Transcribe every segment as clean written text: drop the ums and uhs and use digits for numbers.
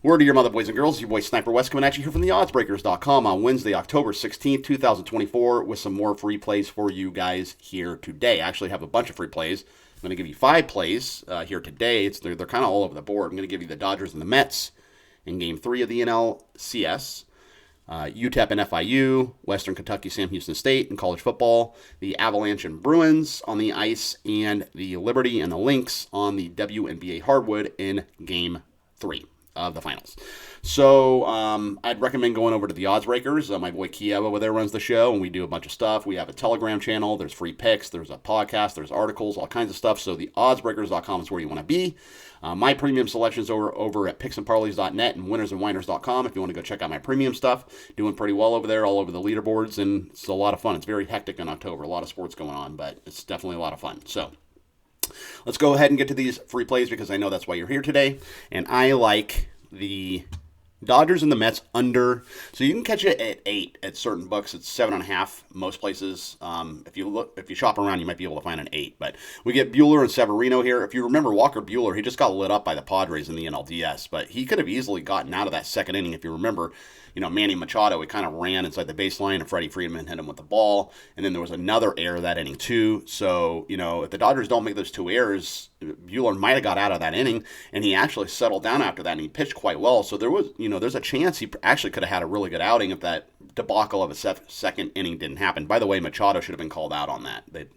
Word to your mother, boys and girls. Your boy Sniper Wes coming at you here from the oddsbreakers.com on Wednesday, October 16th, 2024, with some more free plays for you guys here today. I actually have a bunch of free plays. I'm going to give you 5 plays here today. They're kind of all over the board. I'm going to give you the Dodgers and the Mets in Game 3 of the NLCS, UTEP and FIU, Western Kentucky, Sam Houston State in college football, the Avalanche and Bruins on the ice, and the Liberty and the Lynx on the WNBA hardwood in Game 3 of the finals. So I'd recommend going over to the Odds Breakers. My boy Kiev over there runs the show, and we do a bunch of stuff. We have a Telegram channel. There's free picks. There's a podcast. There's articles, all kinds of stuff. So the oddsbreakers.com is where you want to be. My premium selections over at picksandparlays.net and winnersandwhiners.com if you want to go check out my premium stuff. Doing pretty well over there, all over the leaderboards, and it's a lot of fun. It's very hectic in October. A lot of sports going on, but it's definitely a lot of fun. So let's go ahead and get to these free plays because I know that's why you're here today. And I like the Dodgers and the Mets under. So you can catch it at 8 at certain books. It's 7.5 most places. If you shop around, you might be able to find an 8. But we get Buehler and Severino here. If you remember Walker Buehler, he just got lit up by the Padres in the NLDS, but he could have easily gotten out of that second inning. If you remember, Manny Machado, he kind of ran inside the baseline, and Freddie Freeman hit him with the ball. And then there was another error that inning too. So, if the Dodgers don't make those 2 errors, Buehler might have got out of that inning, and he actually settled down after that, and he pitched quite well. So there was, there's a chance he actually could have had a really good outing if that debacle of a second inning didn't happen. By the way, Machado should have been called out on that. The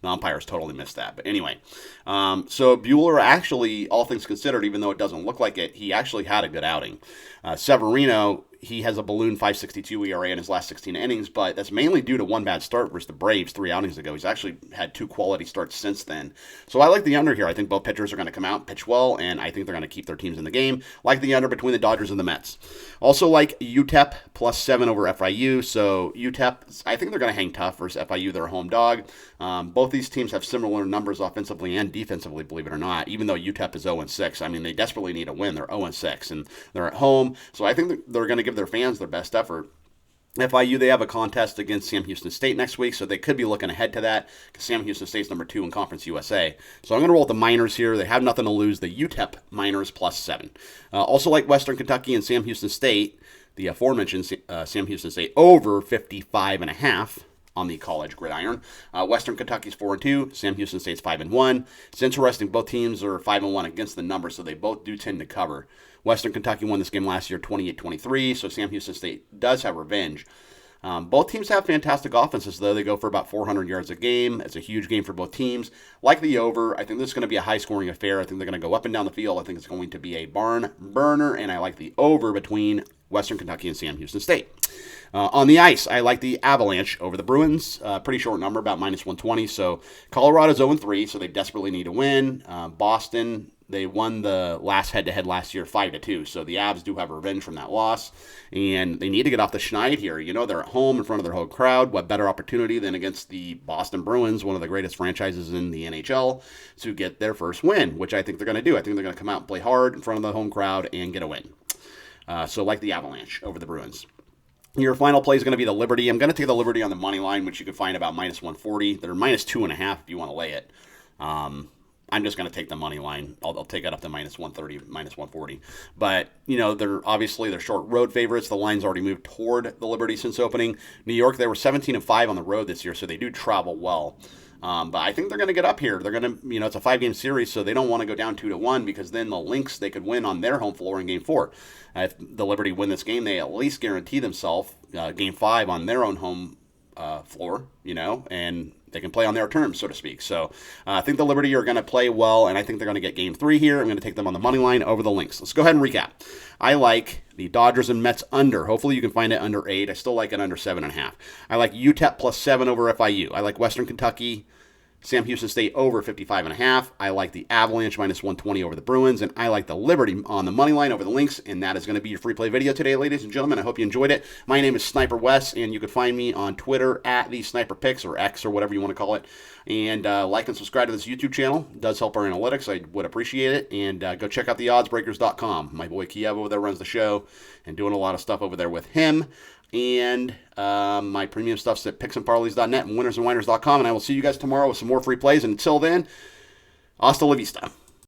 umpires totally missed that. But anyway, so Buehler actually, all things considered, even though it doesn't look like it, he actually had a good outing. Severino, he has a balloon 5.62 ERA in his last 16 innings, but that's mainly due to one bad start versus the Braves 3 outings ago. He's actually had 2 quality starts since then. So I like the under here. I think both pitchers are going to come out and pitch well, and I think they're going to keep their teams in the game. Like the under between the Dodgers and the Mets. Also like UTEP +7 over FIU. So UTEP, I think they're going to hang tough versus FIU. They're a home dog. Both these teams have similar numbers offensively and defensively, believe it or not, even though UTEP is 0-6. I mean, they desperately need a win. They're 0-6, and they're at home. So I think they're going to give their fans their best effort. FIU, they have a contest against Sam Houston State next week, so they could be looking ahead to that because Sam Houston State's number 2 in Conference USA. So I'm going to roll with the Miners here. They have nothing to lose. The UTEP Miners +7. Also like Western Kentucky and Sam Houston State, the aforementioned Sam Houston State over 55.5 on the college gridiron. Western Kentucky's 4-2. Sam Houston State's 5-1. It's interesting. Both teams are 5-1 against the number, so they both do tend to cover. Western Kentucky won this game last year 28-23, so Sam Houston State does have revenge. Both teams have fantastic offenses, though. They go for about 400 yards a game. It's a huge game for both teams. Like the over, I think this is going to be a high-scoring affair. I think they're going to go up and down the field. I think it's going to be a barn burner, and I like the over between Western Kentucky and Sam Houston State. On the ice, I like the Avalanche over the Bruins. Pretty short number, about -120. So Colorado's 0-3, so they desperately need a win. Boston, they won the last head-to-head last year 5-2, so the Avs do have revenge from that loss, and they need to get off the schneid here. They're at home in front of their whole crowd. What better opportunity than against the Boston Bruins, one of the greatest franchises in the NHL, to get their first win, which I think they're going to do. I think they're going to come out and play hard in front of the home crowd and get a win. So like the Avalanche over the Bruins. Your final play is going to be the Liberty. I'm going to take the Liberty on the money line, which you can find about -140. They're -2.5 if you want to lay it. I'm just going to take the money line. I'll take it up to -130, -140. But, they're short road favorites. The line's already moved toward the Liberty since opening. New York, they were 17-5 on the road this year, so they do travel well. But I think they're going to get up here. They're going to, it's a 5-game series, so they don't want to go down 2-1 because then the Lynx, they could win on their home floor in Game 4. If the Liberty win this game, they at least guarantee themselves Game 5 on their own home floor, and they can play on their terms, so to speak. So I think the Liberty are going to play well, and I think they're going to get Game 3 here. I'm going to take them on the money line over the Lynx. Let's go ahead and recap. I like the Dodgers and Mets under. Hopefully you can find it under 8. I still like it under 7.5. I like UTEP +7 over FIU. I like Western Kentucky, Sam Houston State over 55.5. I like the Avalanche -120 over the Bruins, and I like the Liberty on the money line over the Lynx, and that is going to be your free play video today, ladies and gentlemen. I hope you enjoyed it. My name is Sniper Wes, and you can find me on Twitter at the Sniper Picks, or X, or whatever you want to call it. And like and subscribe to this YouTube channel. It does help our analytics. I would appreciate it. And go check out the oddsbreakers.com. My boy Kiev over there runs the show, and doing a lot of stuff over there with him. And my premium stuff's at picksandparlays.net and winnersandwhiners.com. And I will see you guys tomorrow with some more free plays. And until then, hasta la vista.